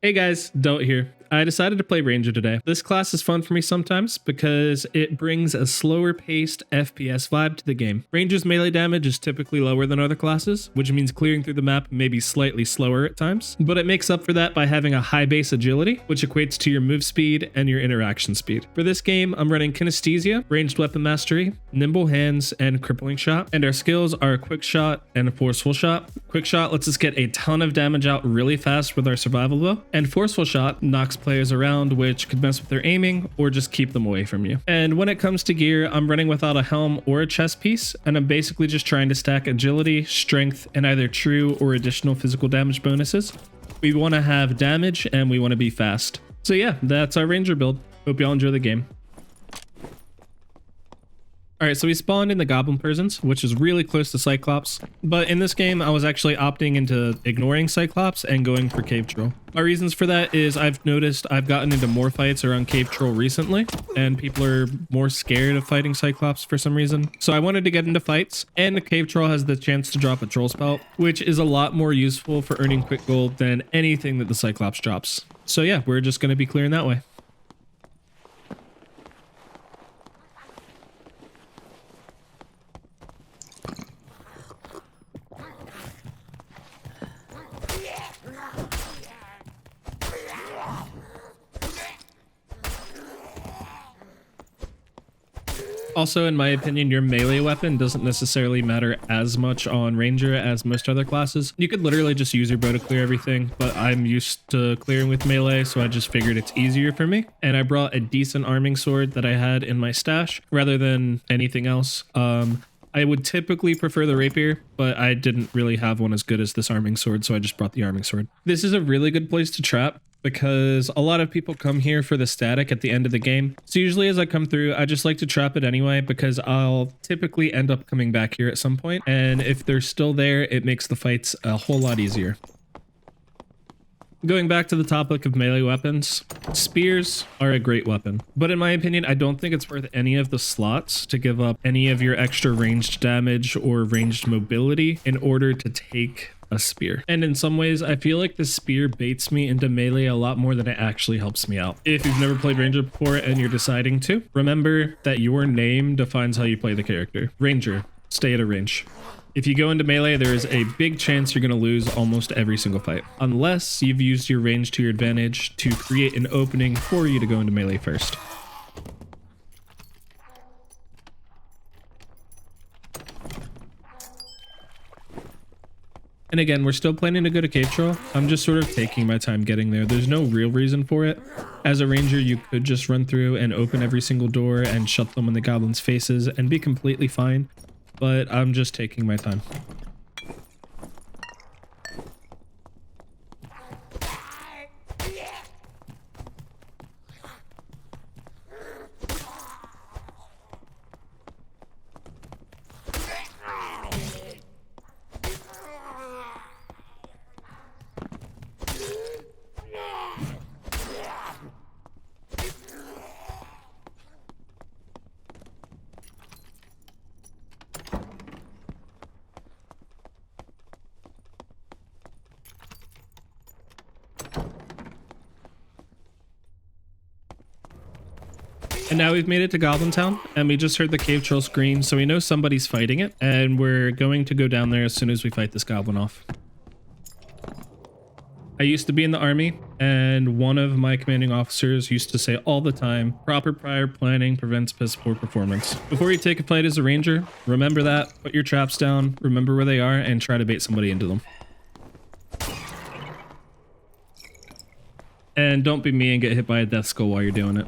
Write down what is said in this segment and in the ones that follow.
Hey guys, Don't here. I decided to play Ranger today. This class is fun for me sometimes because it brings a slower paced FPS vibe to the game. Ranger's melee damage is typically lower than other classes, which means clearing through the map may be slightly slower at times, but it makes up for that by having a high base agility, which equates to your move speed and your interaction speed. For this game, I'm running Kinesthesia, Ranged Weapon Mastery, Nimble Hands, and Crippling Shot, and our skills are Quick Shot and Forceful Shot. Quick Shot lets us get a ton of damage out really fast with our survival bow, and Forceful Shot knocks players around, which could mess with their aiming or just keep them away from you. And when it comes to gear, I'm running without a helm or a chest piece, and I'm basically just trying to stack agility, strength, and either true or additional physical damage bonuses. We want to have damage and we want to be fast. So yeah, that's our Ranger build. Hope y'all enjoy the game. Alright, so we spawned in the Goblin Prisons, which is really close to Cyclops, but in this game I was actually opting into ignoring Cyclops and going for Cave Troll. My reasons for that is I've noticed I've gotten into more fights around Cave Troll recently, and people are more scared of fighting Cyclops for some reason. So I wanted to get into fights, and the Cave Troll has the chance to drop a Troll Spout, which is a lot more useful for earning quick gold than anything that the Cyclops drops. So yeah, we're just going to be clearing that way. Also, in my opinion, your melee weapon doesn't necessarily matter as much on Ranger as most other classes. You could literally just use your bow to clear everything, but I'm used to clearing with melee, so I just figured it's easier for me. And I brought a decent arming sword that I had in my stash rather than anything else. I would typically prefer the rapier, but I didn't really have one as good as this arming sword, so I just brought the arming sword. This is a really good place to trap, because a lot of people come here for the static at the end of the game. So usually as I come through, I just like to trap it anyway, because I'll typically end up coming back here at some point. And if they're still there, it makes the fights a whole lot easier. Going back to the topic of melee weapons, spears are a great weapon, but in my opinion, I don't think it's worth any of the slots to give up any of your extra ranged damage or ranged mobility in order to take a spear. And in some ways, I feel like the spear baits me into melee a lot more than it actually helps me out. If you've never played Ranger before and you're deciding to, remember that your name defines how you play the character. Ranger, stay at a range. If you go into melee, there is a big chance you're going to lose almost every single fight, unless you've used your range to your advantage to create an opening for you to go into melee first. And again, we're still planning to go to Cave Troll. I'm just sort of taking my time getting there. There's no real reason for it. As a ranger, you could just run through and open every single door and shut them in the goblins' faces and be completely fine. But I'm just taking my time. And now we've made it to Goblin Town, and we just heard the Cave Troll scream, so we know somebody's fighting it, and we're going to go down there as soon as we fight this goblin off. I used to be in the army, and one of my commanding officers used to say all the time, proper prior planning prevents piss poor performance. Before you take a fight as a ranger, remember that, put your traps down, remember where they are, and try to bait somebody into them. And don't be me and get hit by a death skull while you're doing it.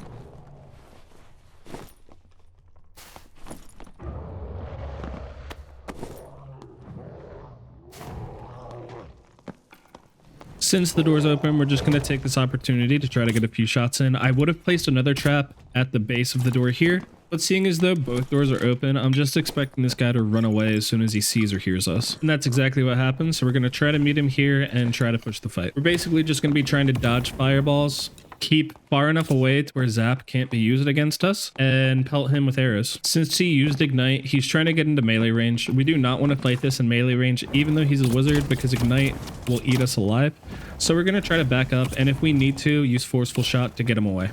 Since the door's open, we're just going to take this opportunity to try to get a few shots in. I would have placed another trap at the base of the door here, but seeing as though both doors are open, I'm just expecting this guy to run away as soon as he sees or hears us. And that's exactly what happens, so we're going to try to meet him here and try to push the fight. We're basically just going to be trying to dodge fireballs keep far enough away to where Zap can't be used against us, and pelt him with arrows. Since he used Ignite, he's trying to get into melee range. We do not want to fight this in melee range, even though he's a wizard, because Ignite will eat us alive. So we're going to try to back up, and if we need to, use Forceful Shot to get him away.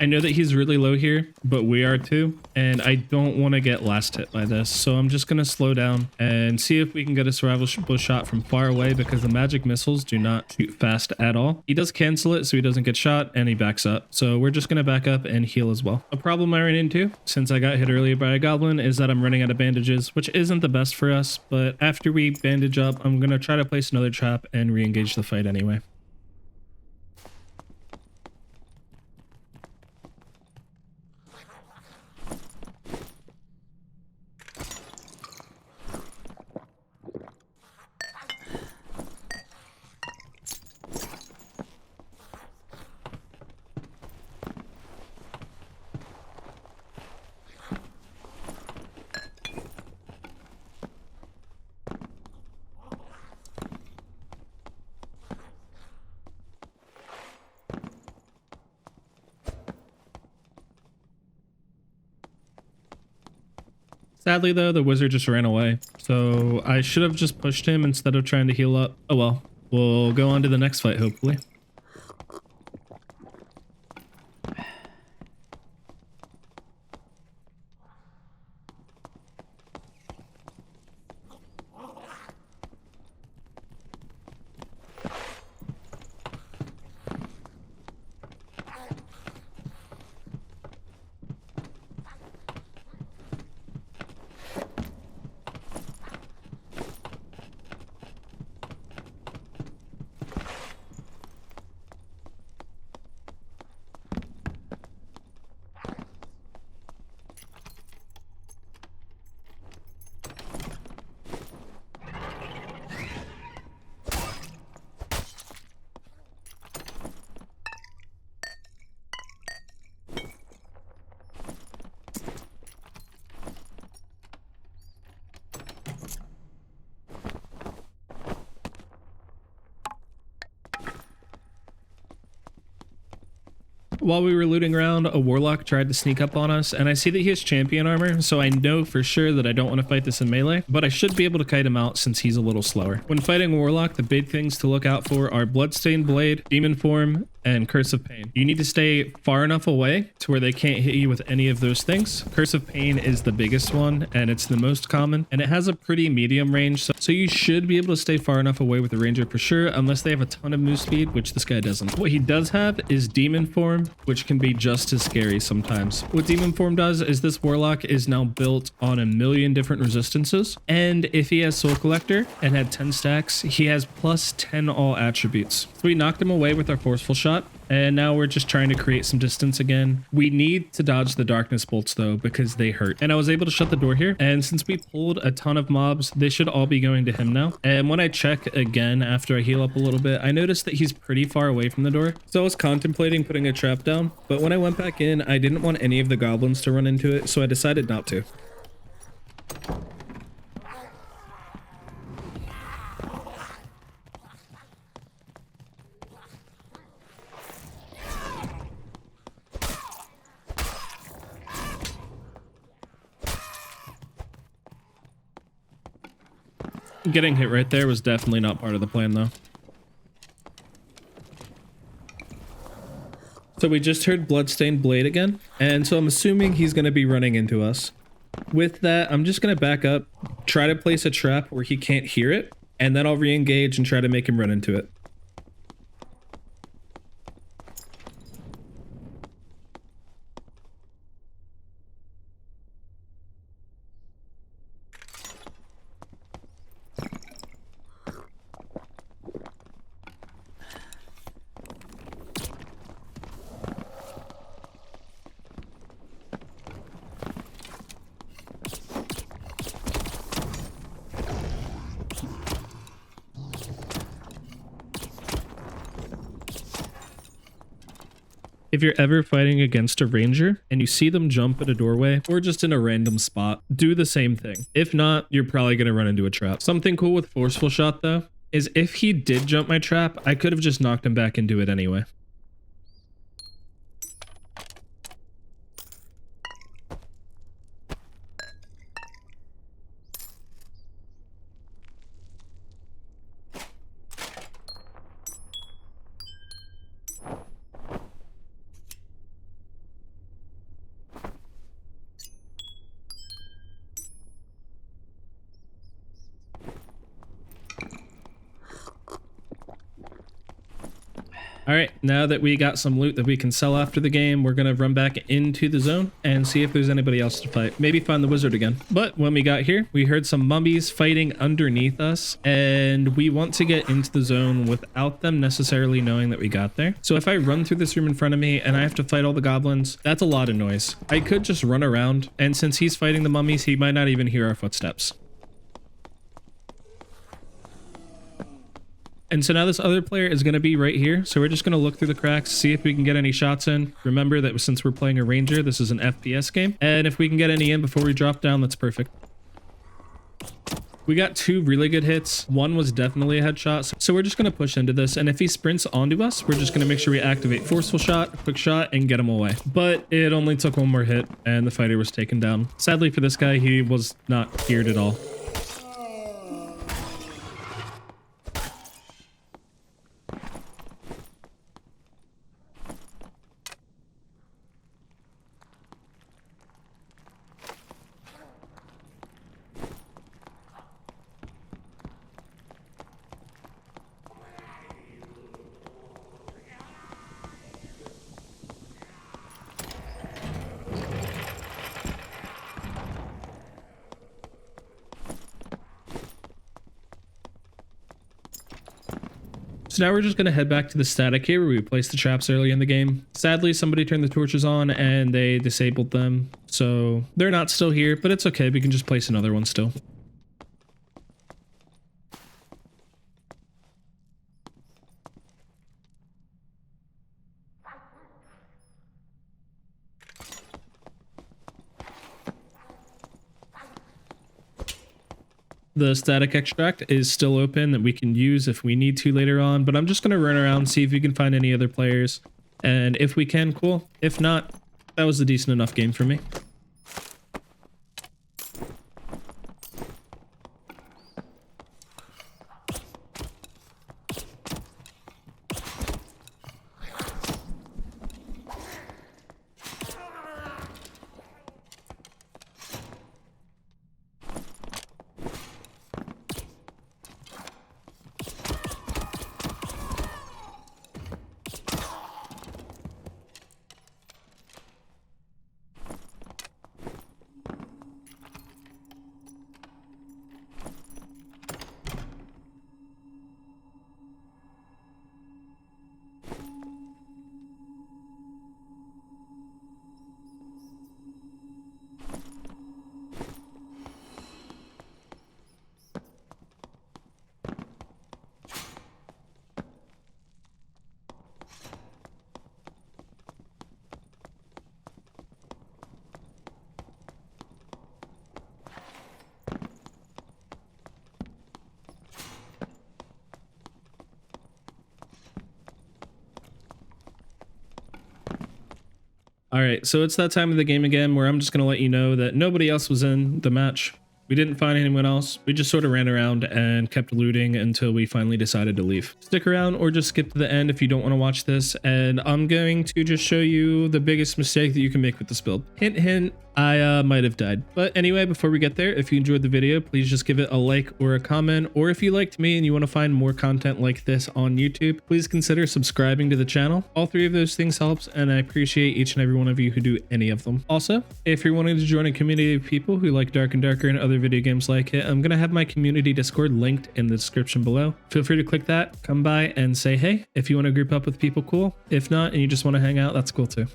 I know that he's really low here, but we are too, and I don't want to get last hit by this, so I'm just going to slow down and see if we can get a survivable shot from far away, because the magic missiles do not shoot fast at all. He does cancel it so he doesn't get shot, and he backs up, so we're just going to back up and heal as well. A problem I ran into, since I got hit earlier by a goblin, is that I'm running out of bandages, which isn't the best for us, but after we bandage up, I'm going to try to place another trap and re-engage the fight anyway. Sadly, though, the wizard just ran away, so I should have just pushed him instead of trying to heal up. Oh well, we'll go on to the next fight, hopefully. While we were looting around, a warlock tried to sneak up on us, and I see that he has champion armor, so I know for sure that I don't want to fight this in melee, but I should be able to kite him out since he's a little slower. When fighting a warlock, the big things to look out for are Bloodstained Blade, Demon Form, and Curse of Pain. You need to stay far enough away to where they can't hit you with any of those things. Curse of Pain is the biggest one, and it's the most common, and it has a pretty medium range, so you should be able to stay far enough away with the ranger for sure, unless they have a ton of move speed, which this guy doesn't. What he does have is Demon Form, which can be just as scary sometimes. What Demon Form does is this warlock is now built on a million different resistances, and if he has Soul Collector and had 10 stacks, he has plus 10 all attributes. So we knocked him away with our Forceful Shot, and now we're just trying to create some distance again. We need to dodge the darkness bolts though, because they hurt. And I was able to shut the door here, and since we pulled a ton of mobs, they should all be going to him now. And when I check again after I heal up a little bit, I noticed that he's pretty far away from the door. So I was contemplating putting a trap down, but when I went back in, I didn't want any of the goblins to run into it, so I decided not to. Getting hit right there was definitely not part of the plan though. So we just heard Bloodstained Blade again, and so I'm assuming he's going to be running into us. With that, I'm just going to back up, try to place a trap where he can't hear it, and then I'll re-engage and try to make him run into it. If you're ever fighting against a ranger and you see them jump at a doorway or just in a random spot, do the same thing. If not, you're probably going to run into a trap. Something cool with Forceful Shot though is if he did jump my trap, I could have just knocked him back into it anyway. All right, now that we got some loot that we can sell after the game, we're going to run back into the zone and see if there's anybody else to fight. Maybe find the wizard again. But when we got here, we heard some mummies fighting underneath us, and we want to get into the zone without them necessarily knowing that we got there. So if I run through this room in front of me and I have to fight all the goblins, that's a lot of noise. I could just run around, and since he's fighting the mummies, he might not even hear our footsteps. And so now this other player is going to be right here. So we're just going to look through the cracks, see if we can get any shots in. Remember that since we're playing a ranger, this is an FPS game. And if we can get any in before we drop down, that's perfect. We got 2 really good hits. One was definitely a headshot. So we're just going to push into this. And if he sprints onto us, we're just going to make sure we activate Forceful shot, quick shot, and get him away. But it only took 1 more hit and the fighter was taken down. Sadly for this guy, he was not geared at all. So now we're just going to head back to the static here where we placed the traps early in the game. Sadly, somebody turned the torches on and they disabled them. So they're not still here, but it's okay. We can just place another one still. The static extract is still open that we can use if we need to later on, but I'm just going to run around, see if we can find any other players. And if we can, cool. If not, that was a decent enough game for me. All right, so it's that time of the game again where I'm just going to let you know that nobody else was in the match. We didn't find anyone else. We just sort of ran around and kept looting until we finally decided to leave. Stick around or just skip to the end if you don't want to watch this. And I'm going to just show you the biggest mistake that you can make with this build. Hint, hint, I might have died. But anyway, before we get there, if you enjoyed the video, please just give it a like or a comment. Or if you liked me and you want to find more content like this on YouTube, please consider subscribing to the channel. All 3 of those things helps, and I appreciate each and every one of you who do any of them. Also, if you're wanting to join a community of people who like Dark and Darker and other video games like it, I'm going to have my community Discord linked in the description below. Feel free to click that, come by and say hey. If you want to group up with people, cool. If not, and you just want to hang out, that's cool too.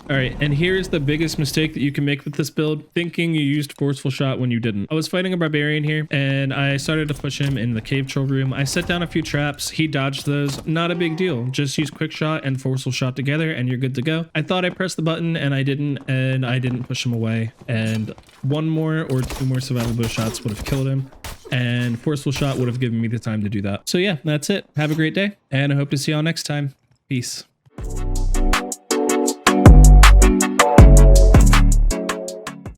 All right, and here's the biggest mistake that you can make with this build, thinking you used Forceful shot when you didn't. I was fighting a barbarian here, and I started to push him in the cave troll room. I set down a few traps. He dodged those. Not a big deal. Just use quick shot and Forceful shot together, and you're good to go. I thought I pressed the button, and I didn't push him away. And 1 more or 2 more survival bow shots would have killed him, and Forceful shot would have given me the time to do that. So yeah, that's it. Have a great day, and I hope to see y'all next time. Peace.